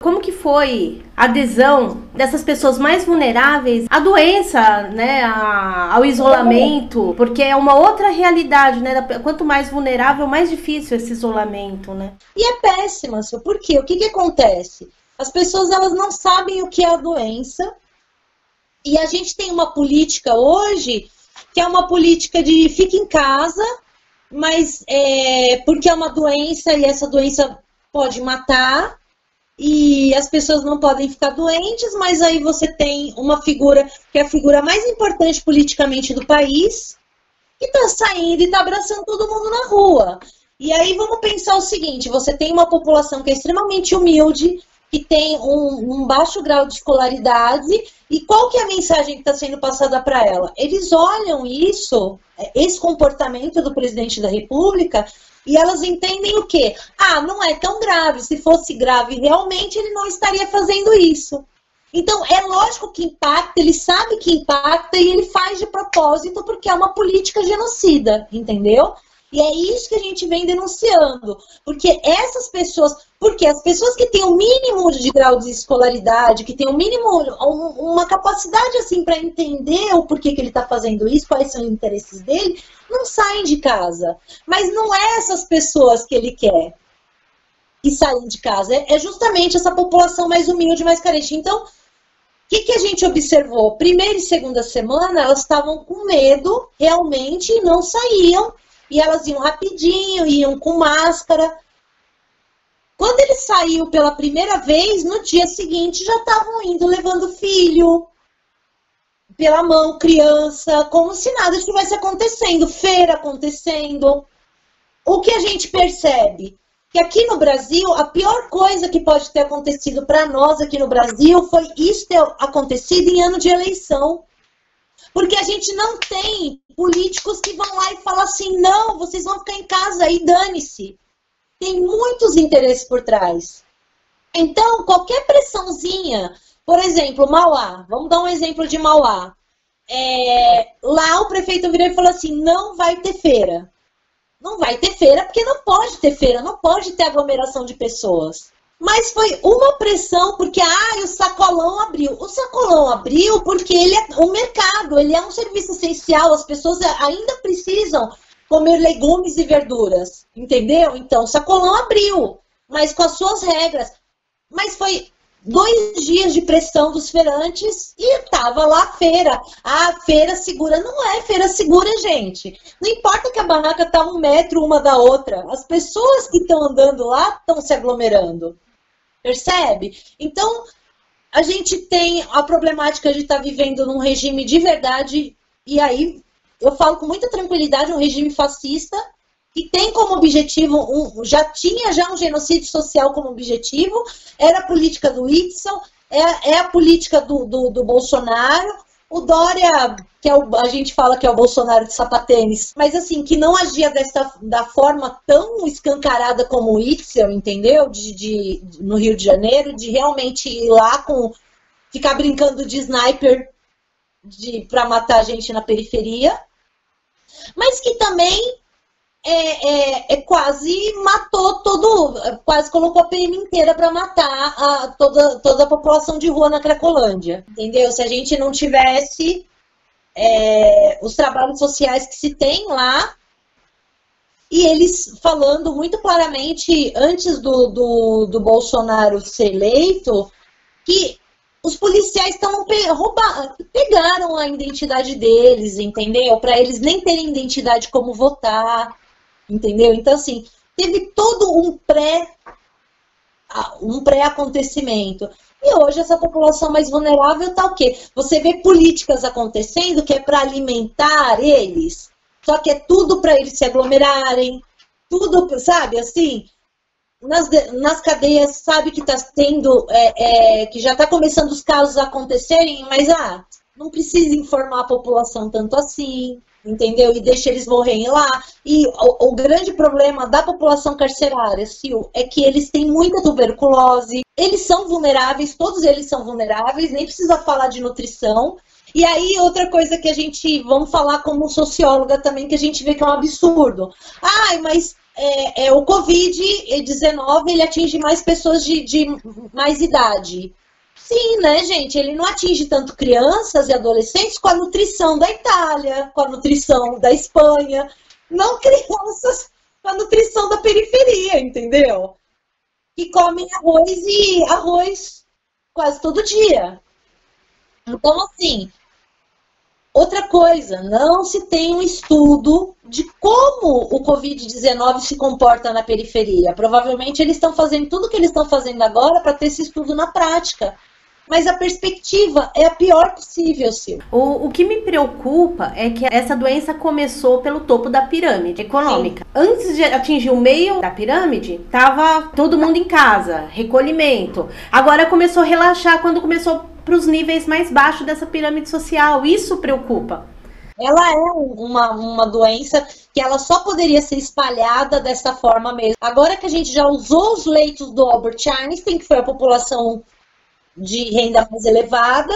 Como que foi a adesão dessas pessoas mais vulneráveis à doença, né, ao isolamento? Porque é uma outra realidade, né? Quanto mais vulnerável, mais difícil esse isolamento, né? E é péssima, por quê? O que acontece? As pessoas, elas não sabem o que é a doença, e a gente tem uma política hoje, que é uma política de fica em casa, mas porque é uma doença, e essa doença pode matar, e as pessoas não podem ficar doentes, mas aí você tem uma figura que é a figura mais importante politicamente do país, que está saindo e está abraçando todo mundo na rua. E aí vamos pensar o seguinte, você tem uma população que é extremamente humilde, que tem um baixo grau de escolaridade, e qual que é a mensagem que está sendo passada para ela? Eles olham isso, esse comportamento do presidente da República, e elas entendem o quê? Ah, não é tão grave, se fosse grave realmente ele não estaria fazendo isso. Então é lógico que impacta, ele sabe que impacta e ele faz de propósito porque é uma política genocida, entendeu? E é isso que a gente vem denunciando, porque essas pessoas, porque as pessoas que têm o mínimo de grau de escolaridade, que têm o mínimo, uma capacidade assim para entender o porquê que ele está fazendo isso, quais são os interesses dele, não saem de casa. Mas não é essas pessoas que ele quer que saem de casa, é justamente essa população mais humilde, mais carente. Então, o que a gente observou? Primeira e segunda semana, elas estavam com medo, realmente, e não saíam. E elas iam rapidinho, iam com máscara. Quando ele saiu pela primeira vez, no dia seguinte já estavam indo levando filho pela mão, criança, como se nada estivesse acontecendo, feira acontecendo. O que a gente percebe? Que aqui no Brasil, a pior coisa que pode ter acontecido para nós aqui no Brasil foi isso ter acontecido em ano de eleição. Porque a gente não tem políticos que vão lá e falam assim, não, vocês vão ficar em casa e dane-se. Tem muitos interesses por trás. Então, qualquer pressãozinha, por exemplo, Mauá, vamos dar um exemplo de Mauá. Lá o prefeito virou e falou assim, não vai ter feira. Não vai ter feira porque não pode ter feira, não pode ter aglomeração de pessoas. Mas foi uma pressão, porque o sacolão abriu. O sacolão abriu porque ele é o mercado, ele é um serviço essencial, as pessoas ainda precisam comer legumes e verduras, entendeu? Então, o sacolão abriu, mas com as suas regras. Mas foi 2 dias de pressão dos feirantes e tava lá a feira. Ah, feira segura. Não é feira segura, gente. Não importa que a barraca tá 1 metro uma da outra. As pessoas que estão andando lá estão se aglomerando. Percebe? Então, a gente tem a problemática de estar vivendo num regime de verdade, e aí eu falo com muita tranquilidade, um regime fascista, que tem como objetivo, já tinha um genocídio social como objetivo, era a política do Whitson, é a política do Bolsonaro. O Dória, que a gente fala que é o Bolsonaro de sapatênis, mas assim, que não agia da forma tão escancarada como o Whitson, entendeu? No Rio de Janeiro, de realmente ir lá ficar brincando de sniper para matar a gente na periferia, mas que também quase matou quase colocou a PM inteira para matar toda a população de rua na Cracolândia, entendeu? Se a gente não tivesse os trabalhos sociais que se tem lá, e eles falando muito claramente, antes do Bolsonaro ser eleito, que os policiais pegaram a identidade deles, entendeu? Para eles nem terem identidade como votar, entendeu? Então, assim, teve todo um pré-acontecimento. E hoje essa população mais vulnerável tá o quê? Você vê políticas acontecendo que é para alimentar eles, só que é tudo para eles se aglomerarem, tudo, sabe, assim, nas cadeias, sabe que tá tendo, que já tá começando os casos a acontecerem, mas não precisa informar a população tanto assim, entendeu? E deixa eles morrerem lá. E o grande problema da população carcerária, Sil, é que eles têm muita tuberculose, eles são vulneráveis, todos eles são vulneráveis, nem precisa falar de nutrição. E aí, outra coisa que vamos falar como socióloga também, que a gente vê que é um absurdo. Mas o Covid-19 ele atinge mais pessoas de mais idade. Sim, né, gente? Ele não atinge tanto crianças e adolescentes com a nutrição da Itália, com a nutrição da Espanha, não crianças com a nutrição da periferia, entendeu? Que comem arroz quase todo dia. Então, assim, outra coisa, não se tem um estudo de como o Covid-19 se comporta na periferia. Provavelmente eles estão fazendo tudo o que eles estão fazendo agora para ter esse estudo na prática. Mas a perspectiva é a pior possível, Silvia. O que me preocupa é que essa doença começou pelo topo da pirâmide econômica. Sim. Antes de atingir o meio da pirâmide, estava todo mundo em casa, recolhimento. Agora começou a relaxar quando começou para os níveis mais baixos dessa pirâmide social. Isso preocupa. Ela é uma doença que ela só poderia ser espalhada dessa forma mesmo. Agora que a gente já usou os leitos do Albert Einstein, que foi a população de renda mais elevada,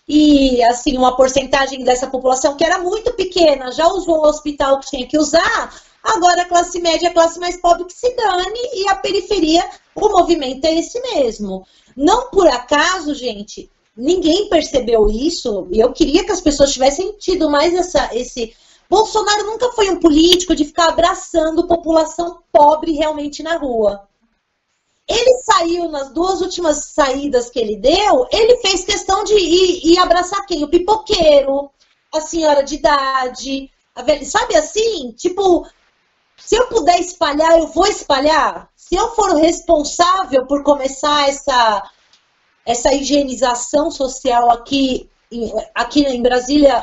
e assim, uma porcentagem dessa população que era muito pequena, já usou o hospital que tinha que usar, agora a classe média, a classe mais pobre que se dane, e a periferia, o movimento é esse mesmo. Não por acaso, gente, ninguém percebeu isso, e eu queria que as pessoas tivessem tido mais esse... Bolsonaro nunca foi um político de ficar abraçando população pobre realmente na rua. Ele saiu nas 2 últimas saídas que ele deu, ele fez questão de ir abraçar quem? O pipoqueiro, a senhora de idade, a velha, sabe assim? Tipo, se eu puder espalhar, eu vou espalhar. Se eu for o responsável por começar essa higienização social aqui em Brasília,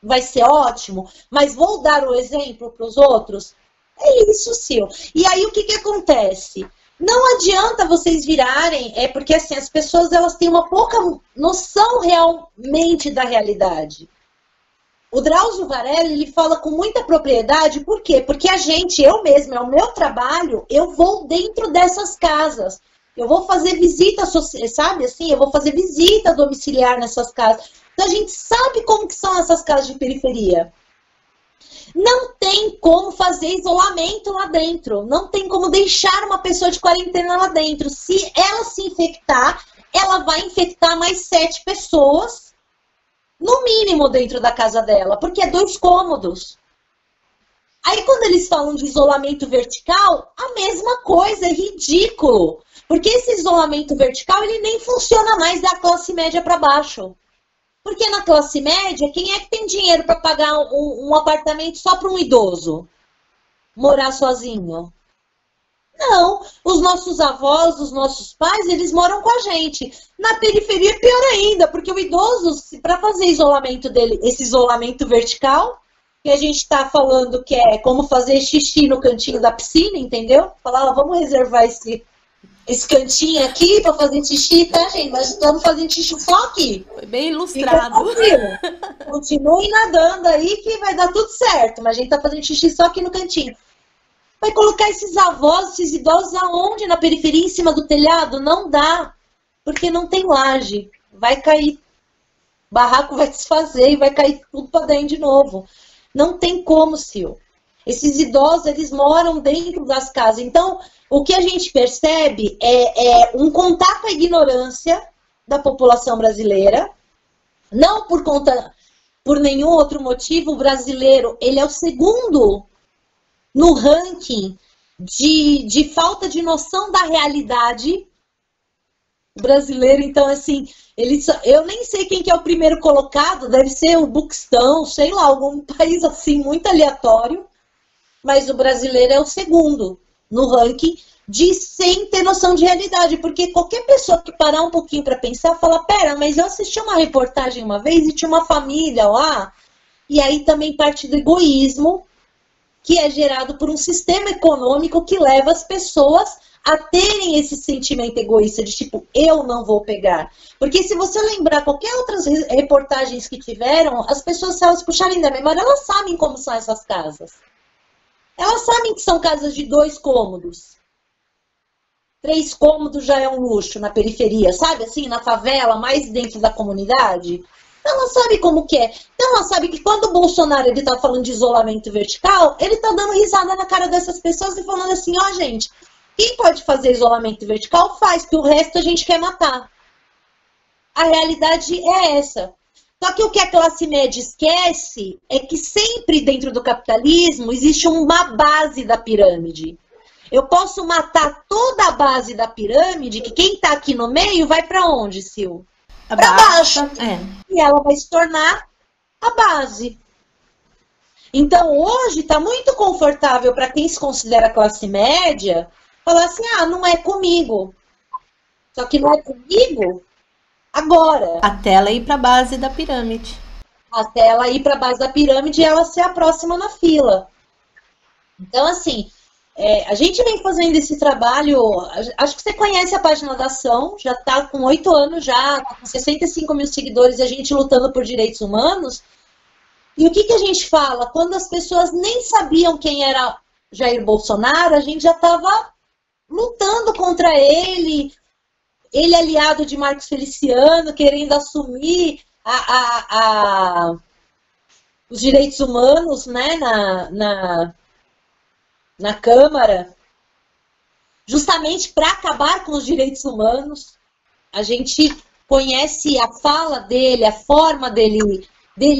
vai ser ótimo, mas vou dar o exemplo para os outros. É isso, Sil. E aí o que acontece? Não adianta vocês virarem, porque assim, as pessoas elas têm uma pouca noção realmente da realidade. O Drauzio Varela, ele fala com muita propriedade, por quê? Porque eu mesma, é o meu trabalho, eu vou dentro dessas casas. Eu vou fazer visita, sabe assim? Eu vou fazer visita domiciliar nessas casas. Então a gente sabe como que são essas casas de periferia. Não tem como fazer isolamento lá dentro. Não tem como deixar uma pessoa de quarentena lá dentro. Se ela se infectar, ela vai infectar mais 7 pessoas, no mínimo, dentro da casa dela, porque é 2 cômodos. Aí, quando eles falam de isolamento vertical, a mesma coisa, é ridículo. Porque esse isolamento vertical, ele nem funciona mais da classe média para baixo. Porque na classe média, quem é que tem dinheiro para pagar um apartamento só para um idoso morar sozinho? Não, os nossos avós, os nossos pais, eles moram com a gente. Na periferia é pior ainda, porque o idoso, para fazer isolamento dele, esse isolamento vertical, que a gente está falando que é como fazer xixi no cantinho da piscina, entendeu? Falar, vamos reservar esse cantinho aqui para fazer xixi, tá, gente? Mas estamos fazendo xixi só aqui. Foi bem ilustrado. Continue nadando aí que vai dar tudo certo, mas a gente tá fazendo xixi só aqui no cantinho. Vai colocar esses avós, esses idosos aonde? Na periferia, em cima do telhado? Não dá, porque não tem laje. Vai cair, barraco vai desfazer e vai cair tudo para dentro de novo. Não tem como, Sil. Esses idosos, eles moram dentro das casas. Então, o que a gente percebe é um contato à ignorância da população brasileira. Não por nenhum outro motivo, o brasileiro, ele é o segundo no ranking de falta de noção da realidade. O brasileiro, então, assim, eu nem sei quem que é o primeiro colocado, deve ser o Buquistão, sei lá, algum país assim, muito aleatório. Mas o brasileiro é o segundo no ranking sem ter noção de realidade. Porque qualquer pessoa que parar um pouquinho para pensar, fala, pera, mas eu assisti uma reportagem uma vez e tinha uma família lá. E aí também parte do egoísmo, que é gerado por um sistema econômico que leva as pessoas a terem esse sentimento egoísta de tipo, eu não vou pegar. Porque se você lembrar qualquer outras reportagens que tiveram, as pessoas, se elas puxarem da memória, elas sabem como são essas casas. Elas sabem que são casas de 2 cômodos. 3 cômodos já é um luxo na periferia, sabe? Assim, na favela, mais dentro da comunidade. Ela sabe como que é. Então ela sabe que quando o Bolsonaro ele tá falando de isolamento vertical, ele tá dando risada na cara dessas pessoas e falando assim, ó, gente, quem pode fazer isolamento vertical faz, porque o resto a gente quer matar. A realidade é essa. Só que o que a classe média esquece é que sempre dentro do capitalismo existe uma base da pirâmide. Eu posso matar toda a base da pirâmide, que quem tá aqui no meio vai para onde, Sil? Para baixo. E ela vai se tornar a base. Então hoje está muito confortável para quem se considera classe média falar assim, ah, não é comigo. Só que não é comigo agora. Até ela ir para a base da pirâmide. Até ela ir para a base da pirâmide e ela ser a próxima na fila. Então, assim, a gente vem fazendo esse trabalho, acho que você conhece a página da Ação, já está com 8 anos, já tá com 65 mil seguidores e a gente lutando por direitos humanos. E o que, que a gente fala? Quando as pessoas nem sabiam quem era Jair Bolsonaro, a gente já estava lutando contra ele aliado de Marcos Feliciano, querendo assumir os direitos humanos, né, na Câmara, justamente para acabar com os direitos humanos. A gente conhece a fala dele, a forma dele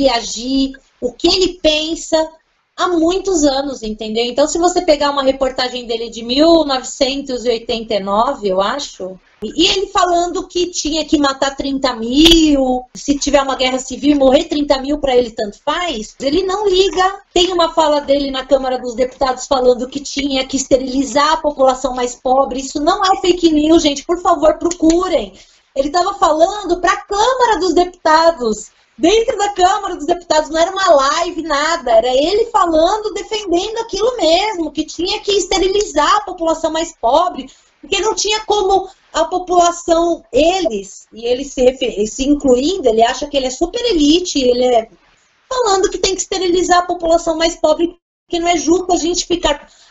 agir, o que ele pensa há muitos anos, entendeu? Então, se você pegar uma reportagem dele de 1989, eu acho, e ele falando que tinha que matar 30 mil, se tiver uma guerra civil e morrer 30 mil para ele tanto faz, ele não liga. Tem uma fala dele na Câmara dos Deputados falando que tinha que esterilizar a população mais pobre. Isso não é fake news, gente, por favor, procurem. Ele estava falando para a Câmara dos Deputados. Dentro da Câmara dos Deputados, não era uma live, nada, era ele falando, defendendo aquilo mesmo, que tinha que esterilizar a população mais pobre, porque não tinha como a população, eles, e ele se incluindo, ele acha que ele é super elite, ele é falando que tem que esterilizar a população mais pobre, porque não é justo a gente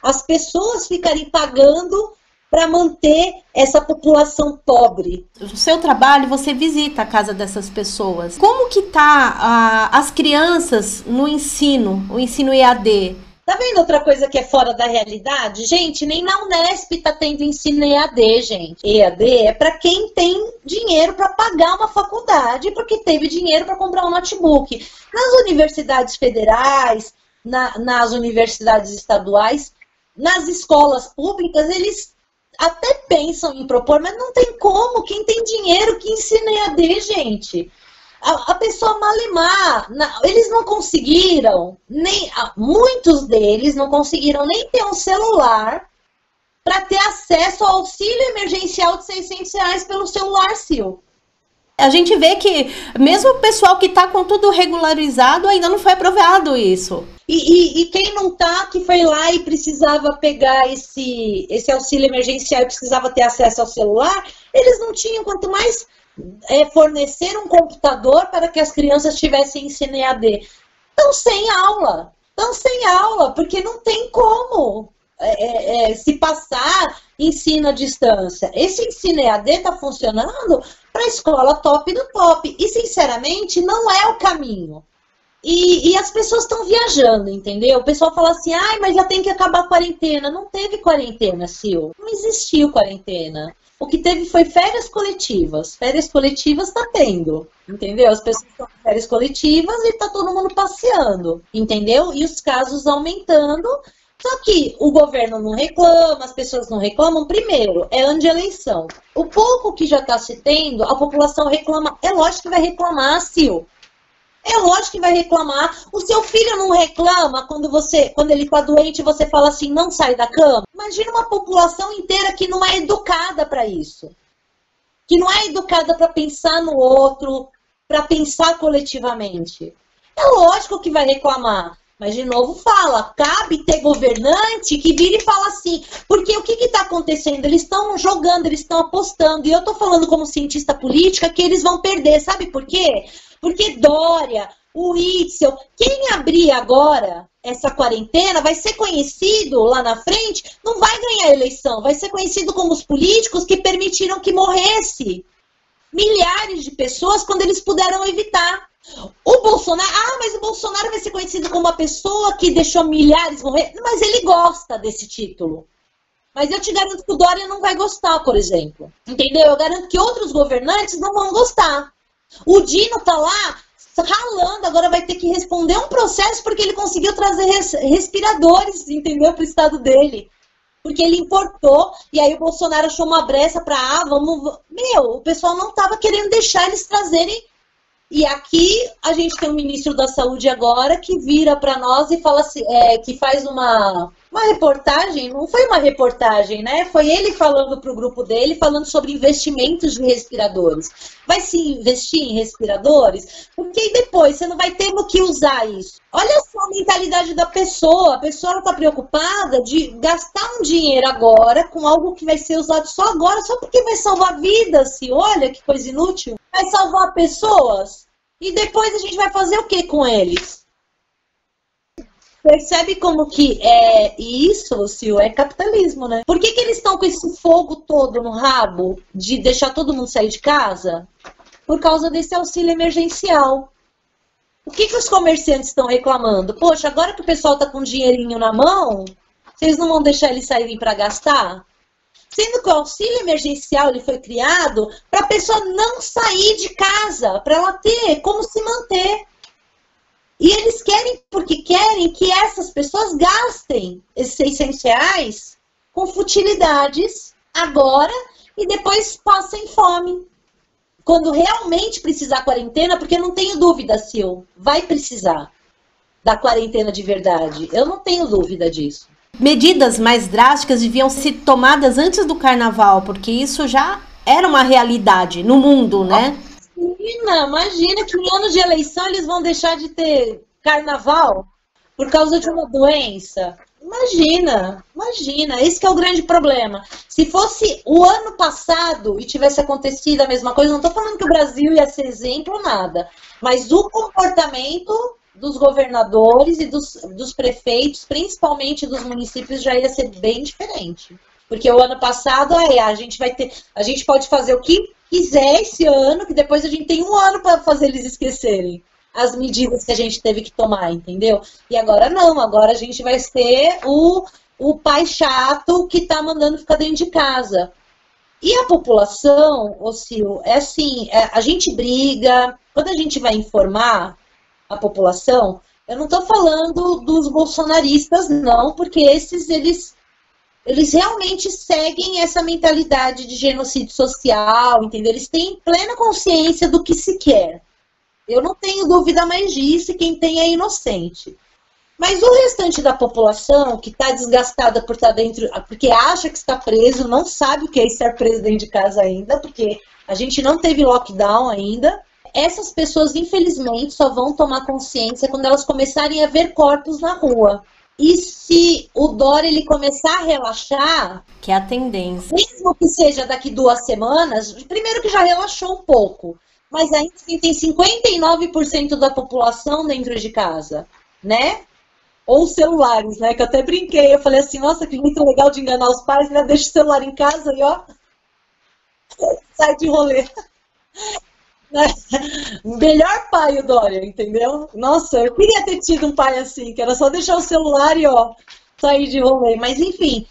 as pessoas ficarem pagando para manter essa população pobre. No seu trabalho, você visita a casa dessas pessoas. Como que tá as crianças no ensino, o ensino EAD? Tá vendo outra coisa que é fora da realidade? Gente, nem na Unesp tá tendo ensino EAD, gente. EAD é para quem tem dinheiro para pagar uma faculdade, porque teve dinheiro para comprar um notebook. Nas universidades federais, nas universidades estaduais, nas escolas públicas, eles até pensam em propor, mas não tem como. Quem tem dinheiro que ensina EAD, gente. A pessoa malemar, eles não conseguiram, muitos deles não conseguiram nem ter um celular para ter acesso ao auxílio emergencial de R$600 pelo celular, Sil. A gente vê que mesmo o pessoal que está com tudo regularizado ainda não foi aprovado isso. E quem não tá, que foi lá e precisava pegar esse auxílio emergencial e precisava ter acesso ao celular, eles não tinham, quanto mais fornecer um computador para que as crianças tivessem ensino EAD. Estão sem aula, porque não tem como se passar ensino à distância. Esse ensino EAD está funcionando para a escola top do top. E, sinceramente, não é o caminho. E as pessoas estão viajando, entendeu? O pessoal fala assim, ai, mas já tem que acabar a quarentena. Não teve quarentena, Sil. Não existiu quarentena. O que teve foi férias coletivas. Férias coletivas está tendo, entendeu? As pessoas estão em férias coletivas e está todo mundo passeando, entendeu? E os casos aumentando. Só que o governo não reclama, as pessoas não reclamam. Primeiro, é ano de eleição. O pouco que já está se tendo, a população reclama. É lógico que vai reclamar, Sil. É lógico que vai reclamar. O seu filho não reclama quando ele está doente e você fala assim, não sai da cama? Imagina uma população inteira que não é educada para isso. Que não é educada para pensar no outro, para pensar coletivamente. É lógico que vai reclamar. Mas, de novo, cabe ter governante que vira e fala assim, porque o que está acontecendo? Eles estão jogando, eles estão apostando, e eu estou falando como cientista política que eles vão perder, sabe por quê? Porque Dória, o Witzel, quem abrir agora essa quarentena vai ser conhecido lá na frente, não vai ganhar a eleição, vai ser conhecido como os políticos que permitiram que morresse milhares de pessoas quando eles puderam evitar. O Bolsonaro, mas o Bolsonaro vai ser conhecido como uma pessoa que deixou milhares morrer, mas ele gosta desse título. Mas eu te garanto que o Dória não vai gostar, por exemplo. Entendeu? Eu garanto que outros governantes não vão gostar. O Dino tá lá ralando, agora vai ter que responder um processo porque ele conseguiu trazer respiradores, entendeu? Pro estado dele. Porque ele importou, e aí o Bolsonaro achou uma brecha para, vamos... Meu, o pessoal não estava querendo deixar eles trazerem. E aqui a gente tem um ministro da Saúde agora que vira para nós e fala assim, que faz uma reportagem, não foi uma reportagem, né? Foi ele falando para o grupo dele, falando sobre investimentos de respiradores. Vai se investir em respiradores? Porque aí depois você não vai ter no que usar isso. Olha só a mentalidade da pessoa. A pessoa está preocupada de gastar um dinheiro agora com algo que vai ser usado só agora, só porque vai salvar vidas. Se olha que coisa inútil. Vai salvar pessoas. E depois a gente vai fazer o que com eles? Percebe como que isso, Sil, é capitalismo, né? Por que eles estão com esse fogo todo no rabo de deixar todo mundo sair de casa? Por causa desse auxílio emergencial. O que os comerciantes estão reclamando? Poxa, agora que o pessoal está com dinheirinho na mão, vocês não vão deixar eles saírem para gastar? Sendo que o auxílio emergencial ele foi criado para a pessoa não sair de casa, para ela ter como se manter. E eles querem, porque querem que essas pessoas gastem esses R$600 com futilidades agora e depois passem fome. Quando realmente precisar quarentena, porque eu não tenho dúvida, Sil, vai precisar da quarentena de verdade. Eu não tenho dúvida disso. Medidas mais drásticas deviam ser tomadas antes do carnaval, porque isso já era uma realidade no mundo, né? Imagina que em ano de eleição eles vão deixar de ter carnaval por causa de uma doença. Imagina, esse que é o grande problema. Se fosse o ano passado e tivesse acontecido a mesma coisa, não estou falando que o Brasil ia ser exemplo, nada, mas o comportamento dos governadores e dos prefeitos, principalmente dos municípios, já ia ser bem diferente. Porque o ano passado, a gente pode fazer o que quiser esse ano, que depois a gente tem um ano para fazer eles esquecerem as medidas que a gente teve que tomar, entendeu? E agora não, agora a gente vai ser o pai chato que tá mandando ficar dentro de casa. E a população, Sil, é assim, a gente briga, quando a gente vai informar a população, eu não tô falando dos bolsonaristas, não, porque eles realmente seguem essa mentalidade de genocídio social, entendeu? Eles têm plena consciência do que se quer. Eu não tenho dúvida mais disso, e quem tem é inocente. Mas o restante da população, que está desgastada por estar dentro, porque acha que está preso, não sabe o que é estar preso dentro de casa ainda, porque a gente não teve lockdown ainda, essas pessoas, infelizmente, só vão tomar consciência quando elas começarem a ver corpos na rua. E se o Dória ele começar a relaxar... Que é a tendência. Mesmo que seja daqui 2 semanas, primeiro que já relaxou um pouco, mas ainda tem 59% da população dentro de casa, né? Ou celulares, né? Que eu até brinquei, eu falei assim, nossa, que muito legal de enganar os pais, né? Deixa o celular em casa e ó, sai de rolê. Melhor pai o Dória, entendeu? Nossa, eu queria ter tido um pai assim, que era só deixar o celular e ó, sair de rolê. Mas enfim,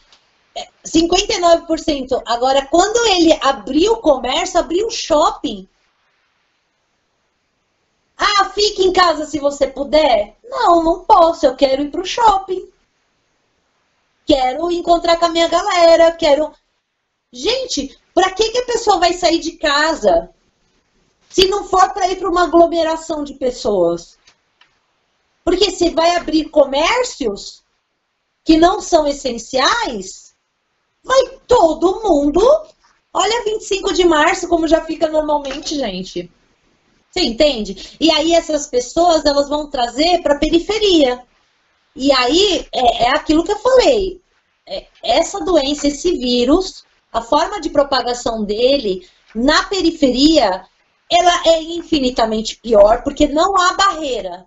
59%. Agora, quando ele abriu o comércio, abriu o shopping. Ah, fique em casa se você puder. Não, não posso, eu quero ir pro shopping. Quero encontrar com a minha galera, quero... Gente, pra que a pessoa vai sair de casa se não for para ir para uma aglomeração de pessoas? Porque se vai abrir comércios que não são essenciais, vai todo mundo... Olha 25 de março como já fica normalmente, gente. Você entende? E aí essas pessoas elas vão trazer para a periferia. E aí é aquilo que eu falei. Essa doença, esse vírus, a forma de propagação dele na periferia... ela é infinitamente pior, porque não há barreira,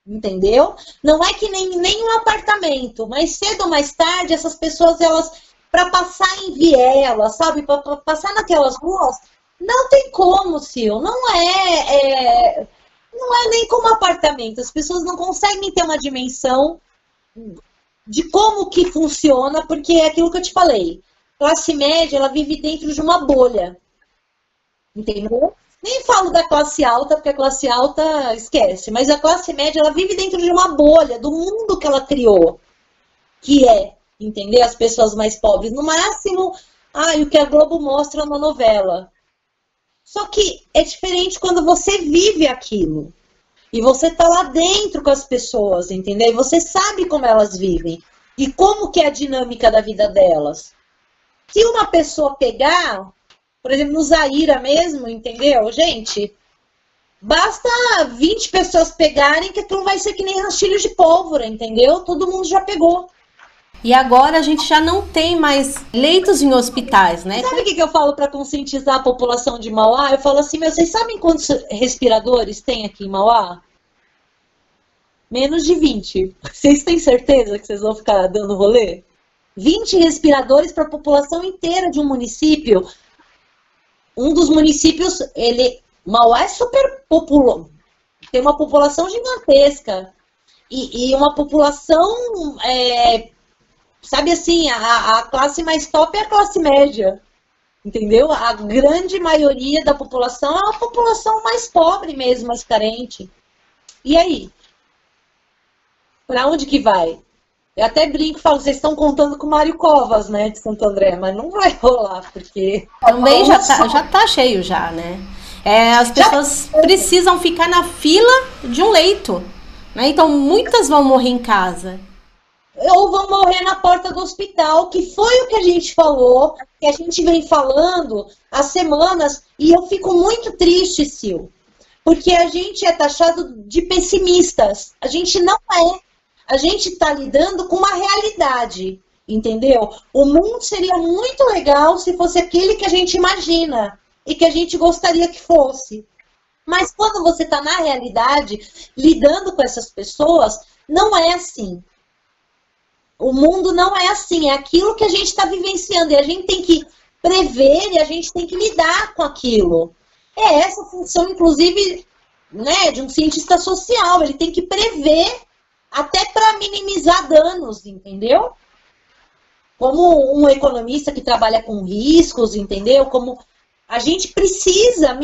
entendeu? Não é que nem um apartamento, mas cedo ou mais tarde, essas pessoas, elas, para passar em viela, sabe, para passar naquelas ruas, não tem como, Sil, não não é nem como apartamento. As pessoas não conseguem ter uma dimensão de como que funciona, porque é aquilo que eu te falei. Classe média, ela vive dentro de uma bolha. Entendeu? Nem falo da classe alta, porque a classe alta esquece. Mas a classe média, ela vive dentro de uma bolha, do mundo que ela criou. Que é, entendeu? As pessoas mais pobres. No máximo, o que a Globo mostra na novela. Só que é diferente quando você vive aquilo. E você tá lá dentro com as pessoas, entendeu? E você sabe como elas vivem. E como que é a dinâmica da vida delas. Se uma pessoa pegar, por exemplo, no Zaira mesmo, entendeu? Gente, basta 20 pessoas pegarem que aquilo vai ser que nem rastilho de pólvora, entendeu? Todo mundo já pegou. E agora a gente já não tem mais leitos em hospitais, né? Sabe o que eu falo para conscientizar a população de Mauá? Eu falo assim, vocês sabem quantos respiradores tem aqui em Mauá? Menos de 20. Vocês têm certeza que vocês vão ficar dando rolê? 20 respiradores para a população inteira de um município. Um dos municípios, Mauá é super populoso. Tem uma população gigantesca. E uma população... sabe assim, a classe mais top é a classe média, entendeu? A grande maioria da população é a população mais pobre mesmo, mais carente. E aí? Para onde que vai? Eu até brinco e falo, vocês estão contando com o Mário Covas, né, de Santo André, mas não vai rolar, porque... Também já tá cheio já, né? As pessoas precisam ficar na fila de um leito, né? Então muitas vão morrer em casa. Ou vão morrer na porta do hospital, que foi o que a gente falou, que a gente vem falando há semanas, e eu fico muito triste, Sil, porque a gente é taxado de pessimistas. A gente não é. A gente está lidando com uma realidade, entendeu? O mundo seria muito legal se fosse aquele que a gente imagina e que a gente gostaria que fosse. Mas quando você está na realidade, lidando com essas pessoas, não é assim. O mundo não é assim, é aquilo que a gente está vivenciando e a gente tem que prever e a gente tem que lidar com aquilo. É essa função, inclusive, né, de um cientista social, ele tem que prever até para minimizar danos, entendeu? Como um economista que trabalha com riscos, entendeu? Como a gente precisa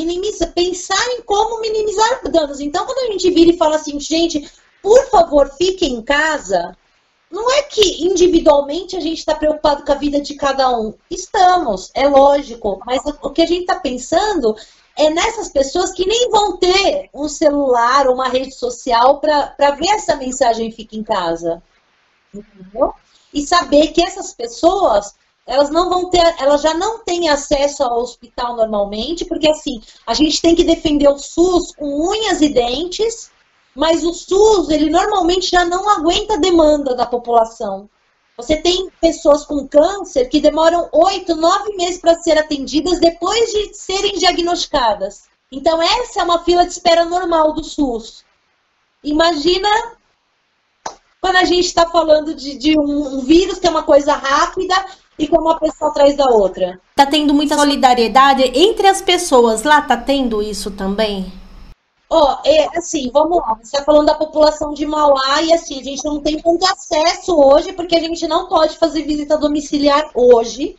pensar em como minimizar danos. Então, quando a gente vira e fala assim, gente, por favor, fiquem em casa... Não é que individualmente a gente está preocupado com a vida de cada um. Estamos, é lógico. Mas o que a gente está pensando é nessas pessoas que nem vão ter um celular ou uma rede social para ver essa mensagem fica em casa. Entendeu? E saber que essas pessoas, elas já não têm acesso ao hospital normalmente, porque assim, a gente tem que defender o SUS com unhas e dentes. Mas o SUS, ele normalmente já não aguenta a demanda da população. Você tem pessoas com câncer que demoram 8, 9 meses para ser atendidas depois de serem diagnosticadas. Então, essa é uma fila de espera normal do SUS. Imagina quando a gente está falando de um vírus que é uma coisa rápida e como uma pessoa atrás da outra. Tá tendo muita solidariedade entre as pessoas lá? Tá tendo isso também? Assim, vamos lá, você está falando da população de Mauá e assim, a gente não tem tanto acesso hoje, porque a gente não pode fazer visita domiciliar hoje.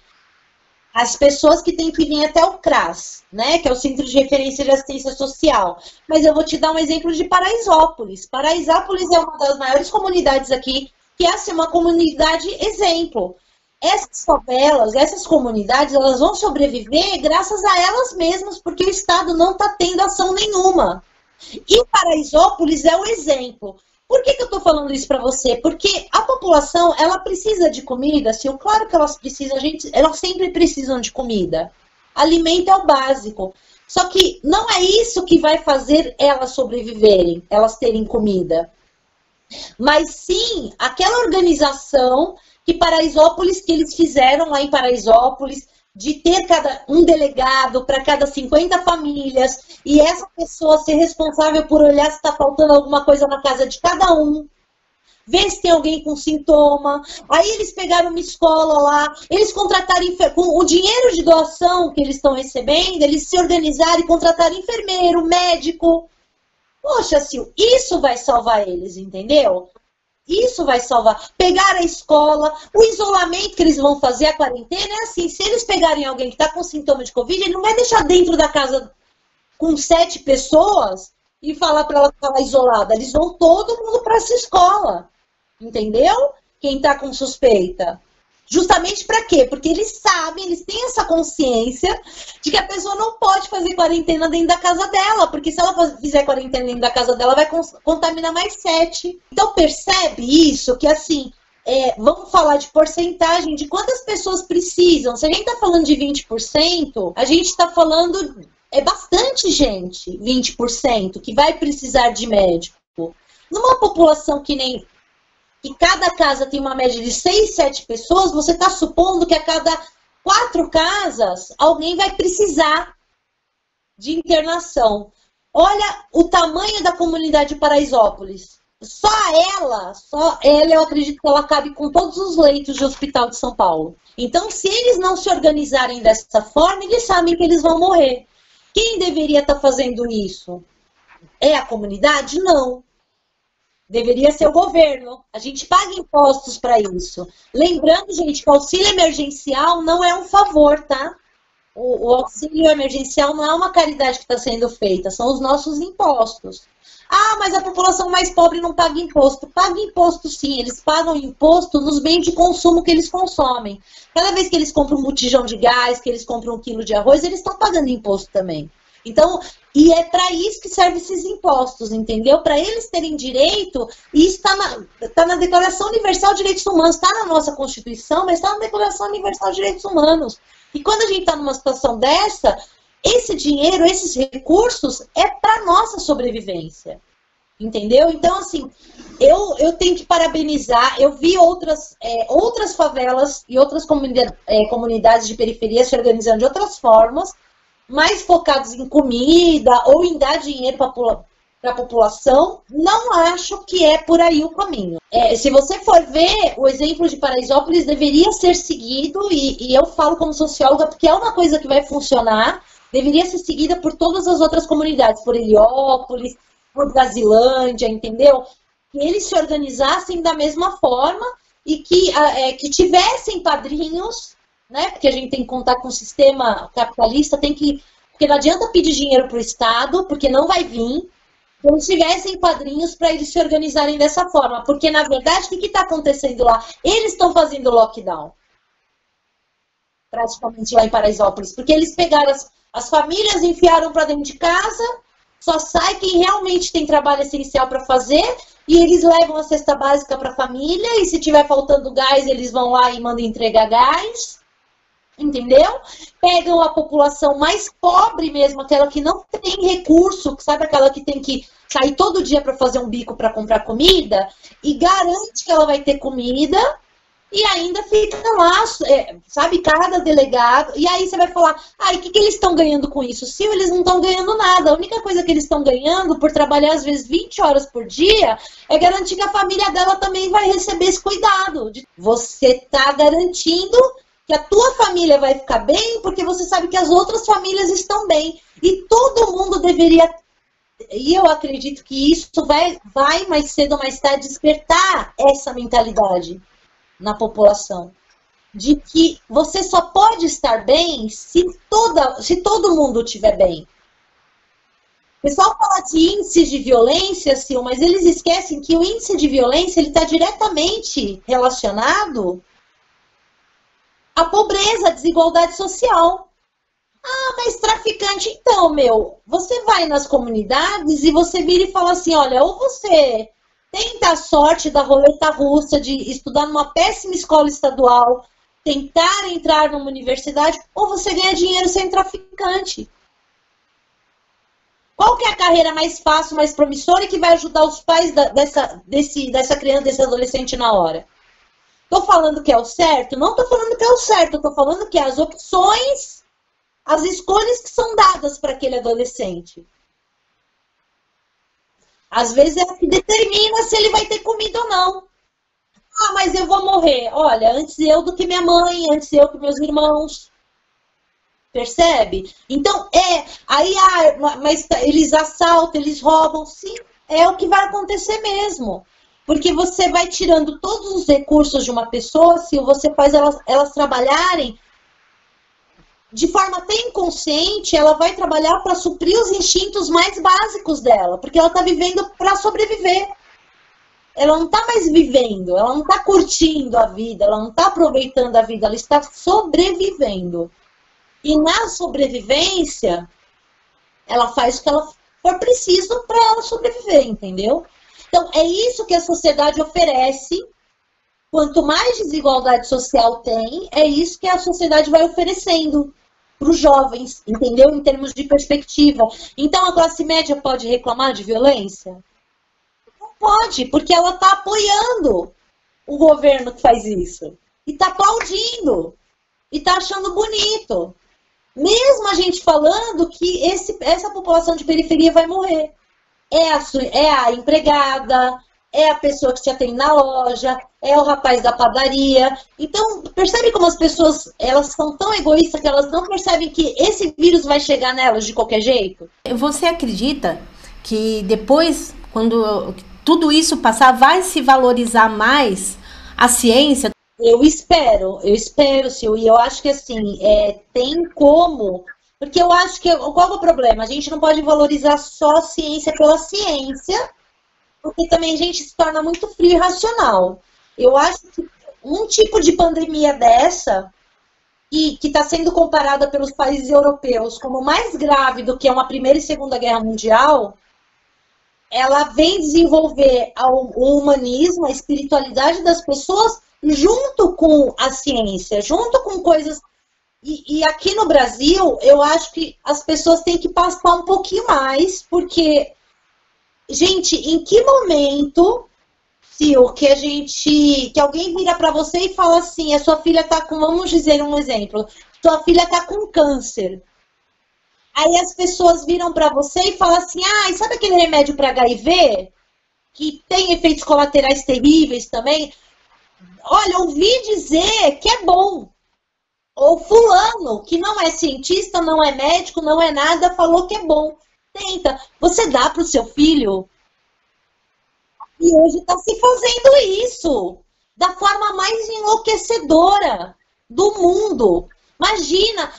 As pessoas que têm que vir até o CRAS, né, que é o Centro de Referência de Assistência Social. Mas eu vou te dar um exemplo de Paraisópolis. Paraisópolis é uma das maiores comunidades aqui, que é assim, uma comunidade exemplo. Essas favelas, essas comunidades, elas vão sobreviver graças a elas mesmas, porque o Estado não está tendo ação nenhuma. E Paraisópolis é o exemplo. Por que eu estou falando isso para você? Porque a população, ela precisa de comida, sim, claro que elas precisam, elas sempre precisam de comida. Alimento é o básico. Só que não é isso que vai fazer elas sobreviverem, elas terem comida. Mas sim, aquela organização que eles fizeram lá em Paraisópolis, de ter um delegado para cada 50 famílias, e essa pessoa ser responsável por olhar se está faltando alguma coisa na casa de cada um, ver se tem alguém com sintoma. Aí eles pegaram uma escola lá, eles contrataram, com o dinheiro de doação que eles estão recebendo, eles se organizaram e contrataram enfermeiro, médico, Poxa, Sil, isso vai salvar eles, entendeu? Isso vai salvar. Pegar a escola, o isolamento que eles vão fazer, a quarentena, é assim, se eles pegarem alguém que está com sintoma de Covid, ele não vai deixar dentro da casa com 7 pessoas e falar para ela ficar lá isolada. Eles vão todo mundo para essa escola, entendeu? Quem está com suspeita. Justamente para quê? Porque eles sabem, eles têm essa consciência de que a pessoa não pode fazer quarentena dentro da casa dela, porque se ela fizer quarentena dentro da casa dela, vai contaminar mais 7. Então percebe isso, que assim, vamos falar de porcentagem, de quantas pessoas precisam. Se a gente está falando de 20%, a gente está falando, bastante gente, 20%, que vai precisar de médico. Numa população que cada casa tem uma média de 6, 7 pessoas, você está supondo que a cada 4 casas alguém vai precisar de internação. Olha o tamanho da comunidade de Paraisópolis. Só ela, eu acredito que ela cabe com todos os leitos de hospital de São Paulo. Então, se eles não se organizarem dessa forma, eles sabem que eles vão morrer. Quem deveria estar fazendo isso? É a comunidade? Não. Deveria ser o governo. A gente paga impostos para isso. Lembrando, gente, que o auxílio emergencial não é um favor, tá? O auxílio emergencial não é uma caridade que está sendo feita, são os nossos impostos. Ah, mas a população mais pobre não paga imposto. Paga imposto sim, eles pagam imposto nos bens de consumo que eles consomem. Cada vez que eles compram um botijão de gás, que eles compram 1 quilo de arroz, eles estão pagando imposto também. Então, e é para isso que servem esses impostos, entendeu? Para eles terem direito, e isso está na Declaração Universal de Direitos Humanos, está na nossa Constituição, mas está na Declaração Universal de Direitos Humanos. E quando a gente está numa situação dessa, esse dinheiro, esses recursos, é para nossa sobrevivência, entendeu? Então, assim, eu tenho que parabenizar, eu vi outras favelas e outras comunidades de periferia se organizando de outras formas, mais focados em comida ou em dar dinheiro para a população. Não acho que é por aí o caminho. Se você for ver, o exemplo de Paraisópolis deveria ser seguido, e eu falo como socióloga, porque é uma coisa que vai funcionar, deveria ser seguida por todas as outras comunidades, por Heliópolis, por Brasilândia, entendeu? Que eles se organizassem da mesma forma e que tivessem padrinhos, né? Porque a gente tem que contar com o sistema capitalista, porque não adianta pedir dinheiro para o Estado, porque não vai vir. Então, se tivessem padrinhos para eles se organizarem dessa forma. Porque, na verdade, o que está acontecendo lá? Eles estão fazendo lockdown. Praticamente lá em Paraisópolis. Porque eles pegaram as famílias, enfiaram para dentro de casa, só sai quem realmente tem trabalho essencial para fazer, e eles levam a cesta básica para a família, e se tiver faltando gás, eles vão lá e mandam entregar gás. Entendeu? Pegam a população mais pobre mesmo, aquela que não tem recurso, sabe, aquela que tem que sair todo dia para fazer um bico para comprar comida, e garante que ela vai ter comida, e ainda fica lá, sabe, cada delegado, e aí você vai falar, e o que eles estão ganhando com isso? Sim, eles não estão ganhando nada, a única coisa que eles estão ganhando por trabalhar às vezes 20 horas por dia, é garantir que a família dela também vai receber esse cuidado. Você está garantindo que a tua família vai ficar bem, porque você sabe que as outras famílias estão bem. E todo mundo deveria, e eu acredito que isso vai mais cedo ou mais tarde despertar essa mentalidade na população. De que você só pode estar bem se todo mundo estiver bem. O pessoal fala de índice de violência, Sil, mas eles esquecem que o índice de violência está diretamente relacionado a pobreza, a desigualdade social. Mas traficante, então, você vai nas comunidades e você vira e fala assim, olha, ou você tenta a sorte da roleta russa de estudar numa péssima escola estadual, tentar entrar numa universidade, ou você ganha dinheiro sendo traficante. Qual que é a carreira mais fácil, mais promissora e que vai ajudar os pais dessa criança, desse adolescente na hora? Estou falando que é o certo? Não estou falando que é o certo, estou falando que é as opções, as escolhas que são dadas para aquele adolescente. Às vezes é o que determina se ele vai ter comida ou não. Mas eu vou morrer. Olha, antes eu do que minha mãe, antes eu que meus irmãos. Percebe? Então, aí, mas eles assaltam, eles roubam, sim, é o que vai acontecer mesmo. Porque você vai tirando todos os recursos de uma pessoa, se você faz elas trabalharem de forma até inconsciente, ela vai trabalhar para suprir os instintos mais básicos dela, porque ela está vivendo para sobreviver. Ela não está mais vivendo, ela não está curtindo a vida, ela não está aproveitando a vida, ela está sobrevivendo. E na sobrevivência, ela faz o que ela for preciso para ela sobreviver, entendeu? Então, é isso que a sociedade oferece. Quanto mais desigualdade social tem, é isso que a sociedade vai oferecendo para os jovens, entendeu? Em termos de perspectiva. Então, a classe média pode reclamar de violência? Não pode, porque ela está apoiando o governo que faz isso. E está aplaudindo. E está achando bonito. Mesmo a gente falando que essa população de periferia vai morrer. É a empregada, é a pessoa que te atende na loja, é o rapaz da padaria. Então, percebe como as pessoas, elas são tão egoístas que elas não percebem que esse vírus vai chegar nelas de qualquer jeito? Você acredita que depois, quando tudo isso passar, vai se valorizar mais a ciência? Eu espero, Sil, e eu acho que assim, tem como, porque eu acho que, qual é o problema? A gente não pode valorizar só a ciência pela ciência, porque também a gente se torna muito frio e racional. Eu acho que um tipo de pandemia dessa, que está sendo comparada pelos países europeus como mais grave do que uma Primeira e Segunda Guerra Mundial, ela vem desenvolver o humanismo, a espiritualidade das pessoas, junto com a ciência, junto com coisas... E aqui no Brasil, eu acho que as pessoas têm que passar um pouquinho mais, porque, gente, em que momento, Sil, que alguém vira para você e fala assim, a sua filha está com, vamos dizer um exemplo, sua filha está com câncer. Aí as pessoas viram para você e falam assim, sabe aquele remédio para HIV? Que tem efeitos colaterais terríveis também? Olha, ouvi dizer que é bom. Ou fulano, que não é cientista, não é médico, não é nada, falou que é bom. Tenta. Você dá para o seu filho? E hoje está se fazendo isso. Da forma mais enlouquecedora do mundo. Imagina,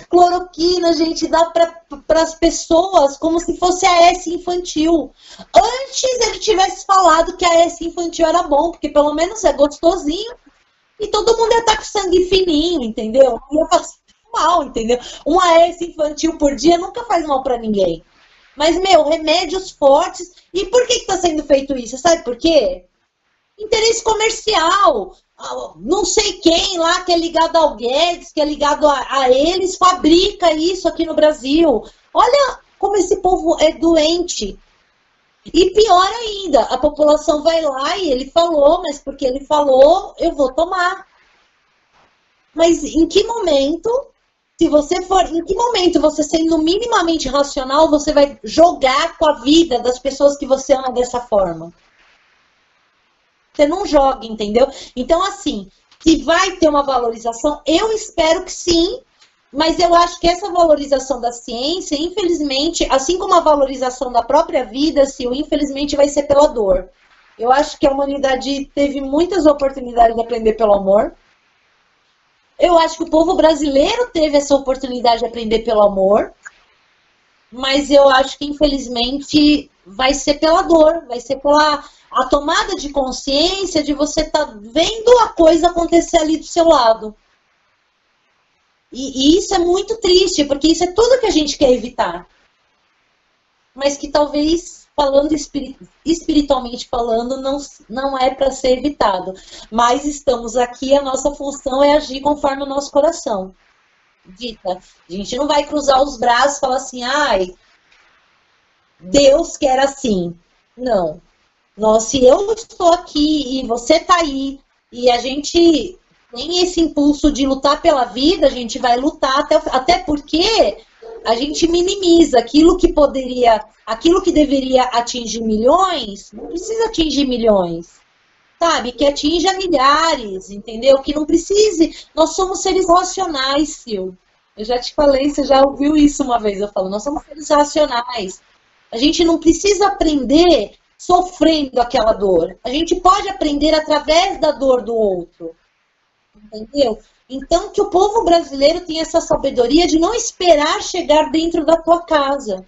cloroquina, gente, dá para as pessoas como se fosse a S infantil. Antes ele tivesse falado que a S infantil era bom, porque pelo menos é gostosinho. E todo mundo ia estar com sangue fininho, entendeu? Não ia fazer mal, entendeu? Uma S infantil por dia nunca faz mal para ninguém. Mas, remédios fortes. E por que está sendo feito isso? Sabe por quê? Interesse comercial. Não sei quem lá que é ligado ao Guedes, que é ligado a eles, fabrica isso aqui no Brasil. Olha como esse povo é doente. E pior ainda, a população vai lá e ele falou, mas porque ele falou, eu vou tomar. Mas em que momento, em que momento você sendo minimamente racional, você vai jogar com a vida das pessoas que você ama dessa forma? Você não joga, entendeu? Então, assim, se vai ter uma valorização, eu espero que sim, mas eu acho que essa valorização da ciência, infelizmente, assim como a valorização da própria vida, infelizmente vai ser pela dor. Eu acho que a humanidade teve muitas oportunidades de aprender pelo amor. Eu acho que o povo brasileiro teve essa oportunidade de aprender pelo amor. Mas eu acho que, infelizmente, vai ser pela dor, vai ser pela a tomada de consciência de você estar vendo a coisa acontecer ali do seu lado. E isso é muito triste, porque isso é tudo que a gente quer evitar. Mas que talvez, falando espiritualmente falando, não é para ser evitado. Mas estamos aqui, a nossa função é agir conforme o nosso coração dita. A gente não vai cruzar os braços e falar assim, Deus quer assim. Não. Se eu estou aqui e você está aí, e a gente tem esse impulso de lutar pela vida, a gente vai lutar, até porque a gente minimiza aquilo que deveria atingir milhões, não precisa atingir milhões. sabe? Que atinja milhares, entendeu? Que não precise. Nós somos seres racionais, Sil. Eu já te falei, você já ouviu isso uma vez, eu falo, nós somos seres racionais. A gente não precisa aprender sofrendo aquela dor. A gente pode aprender através da dor do outro. Entendeu? Então, que o povo brasileiro tenha essa sabedoria de não esperar chegar dentro da tua casa.